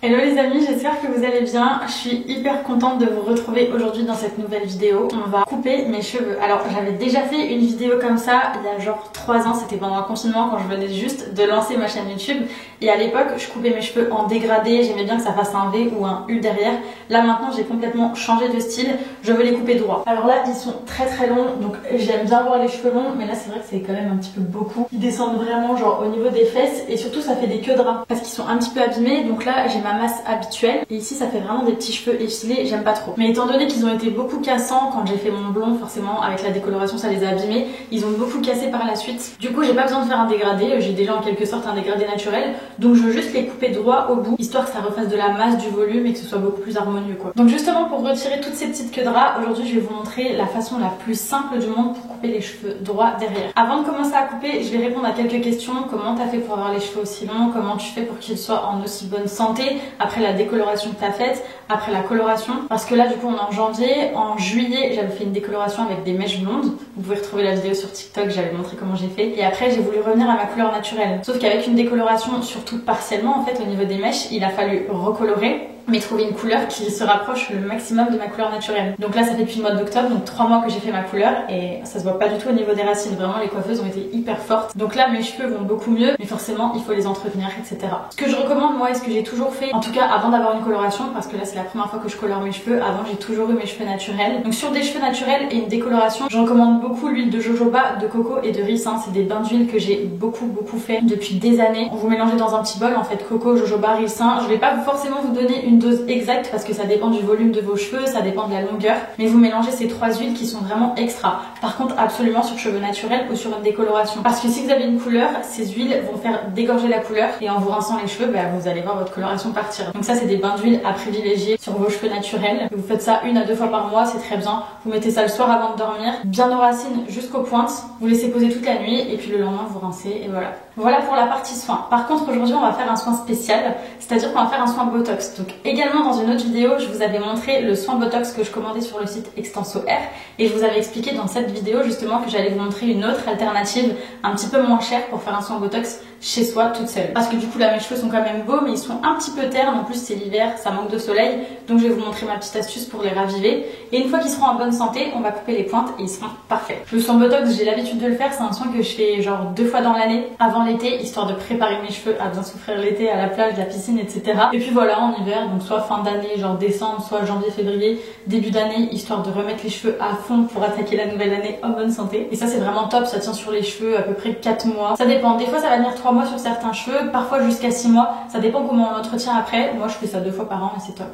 Hello les amis, j'espère que vous allez bien. Je suis hyper contente de vous retrouver aujourd'hui dans cette nouvelle vidéo. On va couper mes cheveux. Alors j'avais déjà fait une vidéo comme ça il y a genre 3 ans, c'était pendant un confinement quand je venais juste de lancer ma chaîne YouTube. Et à l'époque je coupais mes cheveux en dégradé, j'aimais bien que ça fasse un V ou un U derrière. Là maintenant j'ai complètement changé de style, je veux les couper droit. Alors là ils sont très longs, donc j'aime bien voir les cheveux longs, mais là c'est vrai que c'est quand même un petit peu beaucoup. Ils descendent vraiment genre au niveau des fesses et surtout ça fait des queues de rat parce qu'ils sont un petit peu abîmés. Donc là j'ai ma masse habituelle et ici ça fait vraiment des petits cheveux effilés, j'aime pas trop. Mais étant donné qu'ils ont été beaucoup cassants quand j'ai fait mon blond, forcément avec la décoloration ça les a abîmés, ils ont beaucoup cassé par la suite. Du coup j'ai pas besoin de faire un dégradé, j'ai déjà en quelque sorte un dégradé naturel, donc je veux juste les couper droit au bout, histoire que ça refasse de la masse, du volume et que ce soit beaucoup plus harmonieux quoi. Donc justement pour retirer toutes ces petites queues de rat, aujourd'hui je vais vous montrer la façon la plus simple du monde pour couper les cheveux droits derrière. Avant de commencer à couper, je vais répondre à quelques questions. Comment t'as fait pour avoir les cheveux aussi longs? Comment tu fais pour qu'ils soient en aussi bonne santé après la décoloration que t'as faite, après la coloration? Parce que là du coup on est en janvier, en juillet j'avais fait une décoloration avec des mèches blondes. Vous pouvez retrouver la vidéo sur TikTok, j'avais montré comment j'ai fait. Et après j'ai voulu revenir à ma couleur naturelle. Sauf qu'avec une décoloration, surtout partiellement en fait au niveau des mèches, il a fallu recolorer, mais trouver une couleur qui se rapproche le maximum de ma couleur naturelle. Donc là ça fait depuis le mois d'octobre, donc 3 mois que j'ai fait ma couleur et ça se voit pas du tout au niveau des racines, vraiment les coiffeuses ont été hyper fortes. Donc là mes cheveux vont beaucoup mieux, mais forcément il faut les entretenir, etc. Ce que je recommande moi et ce que j'ai toujours fait, en tout cas avant d'avoir une coloration, parce que là c'est la première fois que je colore mes cheveux, avant j'ai toujours eu mes cheveux naturels. Donc sur des cheveux naturels et une décoloration, je recommande beaucoup l'huile de jojoba, de coco et de riz, c'est des bains d'huile que j'ai beaucoup fait depuis des années. Vous mélangez dans un petit bol en fait coco, jojoba, ricin. Je vais pas forcément vous donner une dose exacte parce que ça dépend du volume de vos cheveux, ça dépend de la longueur, mais vous mélangez ces 3 huiles qui sont vraiment extra. Par contre absolument sur cheveux naturels ou sur une décoloration, parce que si vous avez une couleur, ces huiles vont faire dégorger la couleur et en vous rinçant les cheveux, vous allez voir votre coloration partir. Donc ça c'est des bains d'huile à privilégier sur vos cheveux naturels. Vous faites ça 1 à 2 fois par mois, c'est très bien. Vous mettez ça le soir avant de dormir, bien aux racines jusqu'aux pointes, vous laissez poser toute la nuit et puis le lendemain vous rincez et voilà. Voilà pour la partie soin. Par contre aujourd'hui on va faire un soin spécial, c'est-à-dire qu'on va faire un soin botox. Donc également dans une autre vidéo je vous avais montré le soin botox que je commandais sur le site Extenso Air et je vous avais expliqué dans cette vidéo justement que j'allais vous montrer une autre alternative un petit peu moins chère pour faire un soin botox chez soi toute seule. Parce que du coup là mes cheveux sont quand même beaux mais ils sont un petit peu ternes, en plus c'est l'hiver, ça manque de soleil, donc je vais vous montrer ma petite astuce pour les raviver. Et une fois qu'ils seront en bonne santé, on va couper les pointes et ils seront parfaits. Le soin botox, j'ai l'habitude de le faire, c'est un soin que je fais genre 2 fois dans l'année, avant l'été, histoire de préparer mes cheveux à bien souffrir l'été, à la plage, la piscine, etc. Et puis voilà en hiver, donc soit fin d'année, genre décembre, soit janvier, février, début d'année, histoire de remettre les cheveux à fond pour attaquer la nouvelle année en bonne santé. Et ça c'est vraiment top, ça tient sur les cheveux à peu près 4 mois. Ça dépend, des fois ça va tenir 3 mois sur certains cheveux, parfois jusqu'à 6 mois, ça dépend comment on l'entretient après. Moi je fais ça 2 fois par an et c'est top.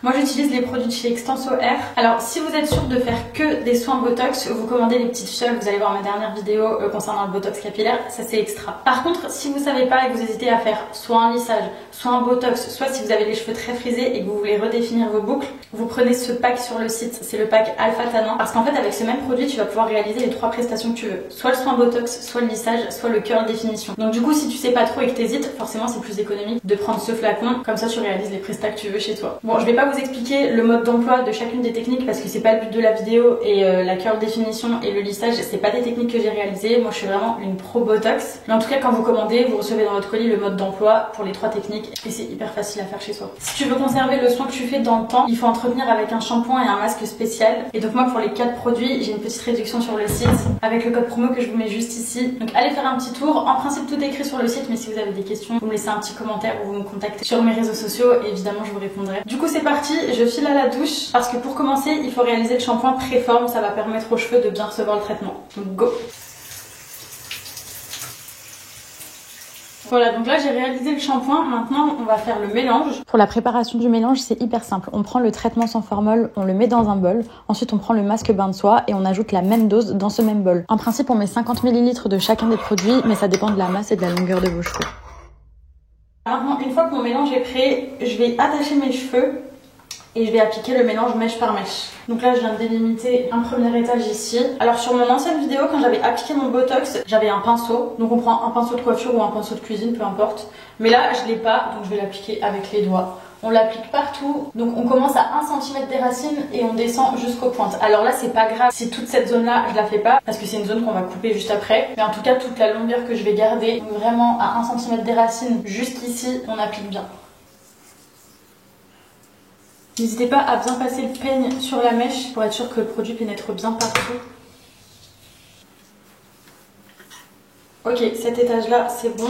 Moi j'utilise les produits de chez Extenso Air. Alors si vous êtes sûr de faire que des soins botox, vous commandez les petites fioles, vous allez voir ma dernière vidéo concernant le botox capillaire, ça c'est extra. Par contre si vous savez pas et que vous hésitez à faire soit un lissage, soit un botox, soit si vous avez les cheveux très frisés et que vous voulez redéfinir vos boucles, vous prenez ce pack sur le site, c'est le pack Alpha Tannin, parce qu'en fait avec ce même produit tu vas pouvoir réaliser les 3 prestations que tu veux, soit le soin botox, soit le lissage, soit le curl définition. Donc du coup si tu sais pas trop et que t'hésites, forcément c'est plus économique de prendre ce flacon, comme ça tu réalises les prestats que tu veux chez toi. Bon je vais pas vous expliquer le mode d'emploi de chacune des techniques parce que c'est pas le but de la vidéo, et la curl définition et le lissage c'est pas des techniques que j'ai réalisées, moi je suis vraiment une pro botox, mais en tout cas quand vous commandez vous recevez dans votre colis le mode d'emploi pour les 3 techniques et c'est hyper facile à faire chez soi. Si tu veux conserver le soin que tu fais dans le temps, il faut entretenir avec un shampoing et un masque spécial, et donc moi pour les 4 produits j'ai une petite réduction sur le site avec le code promo que je vous mets juste ici, donc allez faire un petit tour. En principe tout est écrit sur le site, mais si vous avez des questions vous me laissez un petit commentaire ou vous me contactez sur mes réseaux sociaux et évidemment je vous répondrai. Du coup c'est parti, je file à la douche parce que pour commencer il faut réaliser le shampoing préforme, ça va permettre aux cheveux de bien recevoir le traitement. Donc go. Voilà, donc là j'ai réalisé le shampoing, maintenant on va faire le mélange. Pour la préparation du mélange c'est hyper simple, on prend le traitement sans formol, on le met dans un bol, ensuite on prend le masque bain de soie et on ajoute la même dose dans ce même bol. En principe on met 50 ml de chacun des produits, mais ça dépend de la masse et de la longueur de vos cheveux. Maintenant une fois que mon mélange est prêt, je vais attacher mes cheveux et je vais appliquer le mélange mèche par mèche. Donc là je viens de délimiter un premier étage ici. Alors sur mon ancienne vidéo quand j'avais appliqué mon botox, j'avais un pinceau. Donc on prend un pinceau de coiffure ou un pinceau de cuisine, peu importe. Mais là je l'ai pas, donc je vais l'appliquer avec les doigts. On l'applique partout, donc on commence à 1 cm des racines et on descend jusqu'aux pointes. Alors là c'est pas grave si toute cette zone là je la fais pas, parce que c'est une zone qu'on va couper juste après. Mais en tout cas toute la longueur que je vais garder, donc vraiment à 1 cm des racines jusqu'ici, on applique bien. N'hésitez pas à bien passer le peigne sur la mèche pour être sûr que le produit pénètre bien partout. Ok, cet étage-là, c'est bon.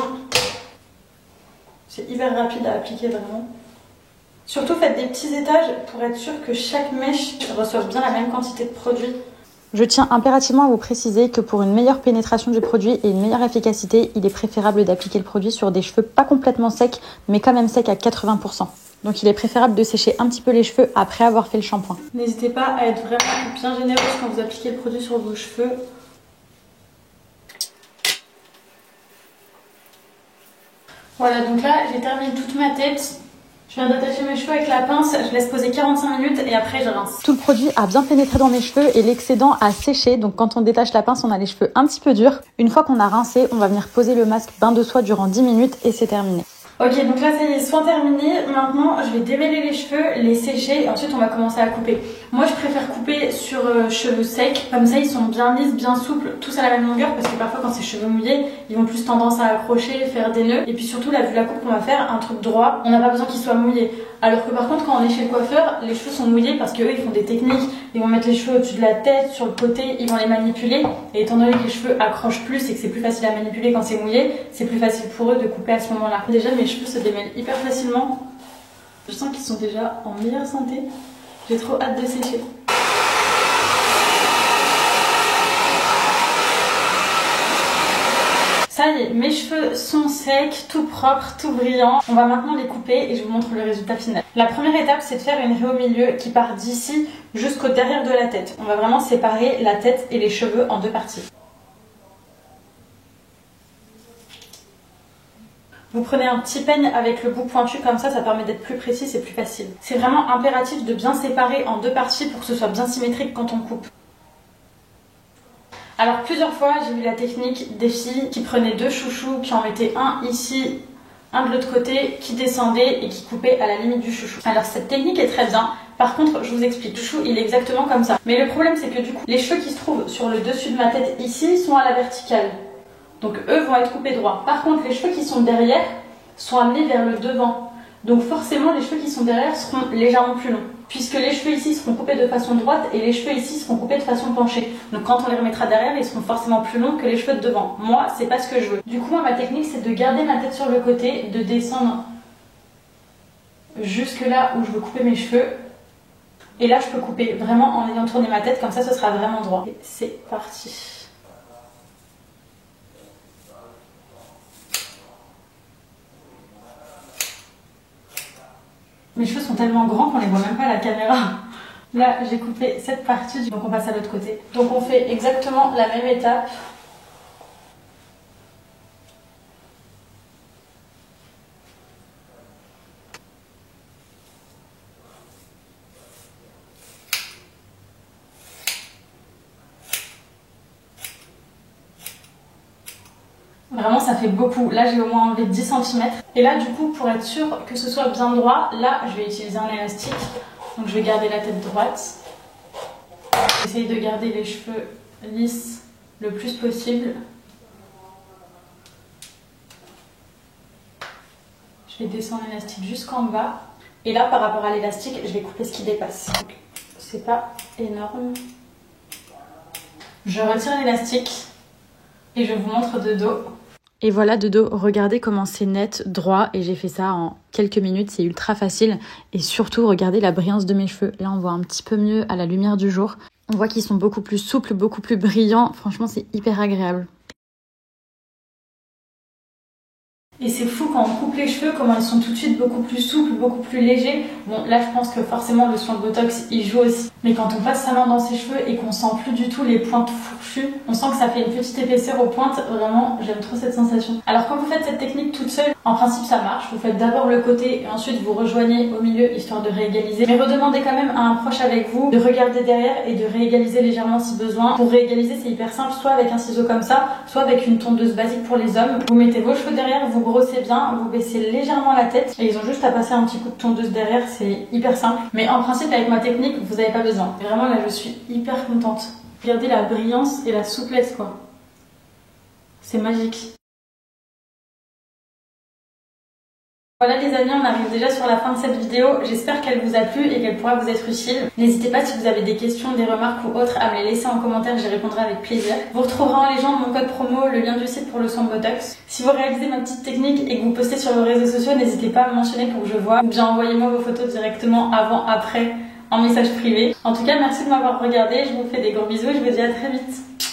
C'est hyper rapide à appliquer vraiment. Surtout faites des petits étages pour être sûr que chaque mèche reçoive bien la même quantité de produit. Je tiens impérativement à vous préciser que pour une meilleure pénétration du produit et une meilleure efficacité, il est préférable d'appliquer le produit sur des cheveux pas complètement secs, mais quand même secs à 80%. Donc il est préférable de sécher un petit peu les cheveux après avoir fait le shampoing. N'hésitez pas à être vraiment bien généreuse quand vous appliquez le produit sur vos cheveux. Voilà, donc là j'ai terminé toute ma tête. Je viens d'attacher mes cheveux avec la pince, je laisse poser 45 minutes et après je rince. Tout le produit a bien pénétré dans mes cheveux et l'excédent a séché. Donc quand on détache la pince, on a les cheveux un petit peu durs. Une fois qu'on a rincé, on va venir poser le masque bain de soie durant 10 minutes et c'est terminé. Ok, donc là ça y est, soin terminé. Maintenant je vais démêler les cheveux, les sécher et ensuite on va commencer à couper. Moi je préfère couper sur cheveux secs, comme ça ils sont bien lisses, bien souples, tous à la même longueur, parce que parfois quand c'est cheveux mouillés, ils vont plus tendance à accrocher, faire des nœuds. Et puis surtout là, vu la coupe qu'on va faire, un truc droit, on n'a pas besoin qu'ils soient mouillés. Alors que par contre quand on est chez le coiffeur, les cheveux sont mouillés parce qu'eux ils font des techniques, ils vont mettre les cheveux au-dessus de la tête, sur le côté, ils vont les manipuler. Et étant donné que les cheveux accrochent plus et que c'est plus facile à manipuler quand c'est mouillé, c'est plus facile pour eux de couper à ce moment-là. Déjà mes cheveux se démêlent hyper facilement. Je sens qu'ils sont déjà en meilleure santé. J'ai trop hâte de sécher. Ça y est, mes cheveux sont secs, tout propres, tout brillants. On va maintenant les couper et je vous montre le résultat final. La première étape, c'est de faire une raie au milieu qui part d'ici jusqu'au derrière de la tête. On va vraiment séparer la tête et les cheveux en deux parties. Vous prenez un petit peigne avec le bout pointu comme ça permet d'être plus précis, c'est plus facile. C'est vraiment impératif de bien séparer en deux parties pour que ce soit bien symétrique quand on coupe. Alors plusieurs fois j'ai vu la technique des filles qui prenaient deux chouchous, qui en mettaient un ici, un de l'autre côté, qui descendait et qui coupait à la limite du chouchou. Alors cette technique est très bien, par contre je vous explique, le chouchou il est exactement comme ça. Mais le problème c'est que du coup les cheveux qui se trouvent sur le dessus de ma tête ici sont à la verticale. Donc eux vont être coupés droit. Par contre les cheveux qui sont derrière sont amenés vers le devant. Donc forcément les cheveux qui sont derrière seront légèrement plus longs. Puisque les cheveux ici seront coupés de façon droite et les cheveux ici seront coupés de façon penchée. Donc quand on les remettra derrière, ils seront forcément plus longs que les cheveux de devant. Moi, c'est pas ce que je veux. Du coup, moi, ma technique, c'est de garder ma tête sur le côté, de descendre jusque là où je veux couper mes cheveux. Et là, je peux couper vraiment en ayant tourné ma tête, comme ça, ce sera vraiment droit. Et c'est parti. Mes cheveux sont tellement grands qu'on les voit même pas à la caméra. Là, j'ai coupé cette partie, donc on passe à l'autre côté. Donc on fait exactement la même étape. Vraiment ça fait beaucoup, là j'ai au moins enlevé 10 cm. Et là du coup pour être sûr que ce soit bien droit, là je vais utiliser un élastique. Donc je vais garder la tête droite. J'essaye de garder les cheveux lisses le plus possible. Je vais descendre l'élastique jusqu'en bas. Et là par rapport à l'élastique, je vais couper ce qui dépasse. C'est pas énorme. Je retire l'élastique et je vous montre de dos. Et voilà de dos, regardez comment c'est net, droit, et j'ai fait ça en quelques minutes, c'est ultra facile. Et surtout, regardez la brillance de mes cheveux. Là, on voit un petit peu mieux à la lumière du jour. On voit qu'ils sont beaucoup plus souples, beaucoup plus brillants. Franchement, c'est hyper agréable. Et c'est fou quand on coupe les cheveux, comment ils sont tout de suite beaucoup plus souples, beaucoup plus légers. Bon, là, je pense que forcément, le soin de Botox, il joue aussi. Mais quand on passe sa main dans ses cheveux et qu'on sent plus du tout les pointes fourchues, on sent que ça fait une petite épaisseur aux pointes. Vraiment, j'aime trop cette sensation. Alors, quand vous faites cette technique toute seule, en principe, ça marche. Vous faites d'abord le côté et ensuite vous rejoignez au milieu, histoire de réégaliser. Mais redemandez quand même à un proche avec vous de regarder derrière et de réégaliser légèrement si besoin. Pour réégaliser, c'est hyper simple, soit avec un ciseau comme ça, soit avec une tondeuse basique pour les hommes. Vous mettez vos cheveux derrière, vous brossez bien, vous baissez légèrement la tête et ils ont juste à passer un petit coup de tondeuse derrière, c'est hyper simple. Mais en principe avec ma technique, vous n'avez pas besoin. Et vraiment là je suis hyper contente. Regardez la brillance et la souplesse quoi. C'est magique. Voilà les amis, on arrive déjà sur la fin de cette vidéo. J'espère qu'elle vous a plu et qu'elle pourra vous être utile. N'hésitez pas si vous avez des questions, des remarques ou autres à me les laisser en commentaire, j'y répondrai avec plaisir. Vous retrouverez en légende mon code promo, le lien du site pour le soin Botox. Si vous réalisez ma petite technique et que vous postez sur vos réseaux sociaux, n'hésitez pas à me mentionner pour que je vois. Ou bien envoyez-moi vos photos directement avant, après, en message privé. En tout cas, merci de m'avoir regardé, je vous fais des gros bisous et je vous dis à très vite.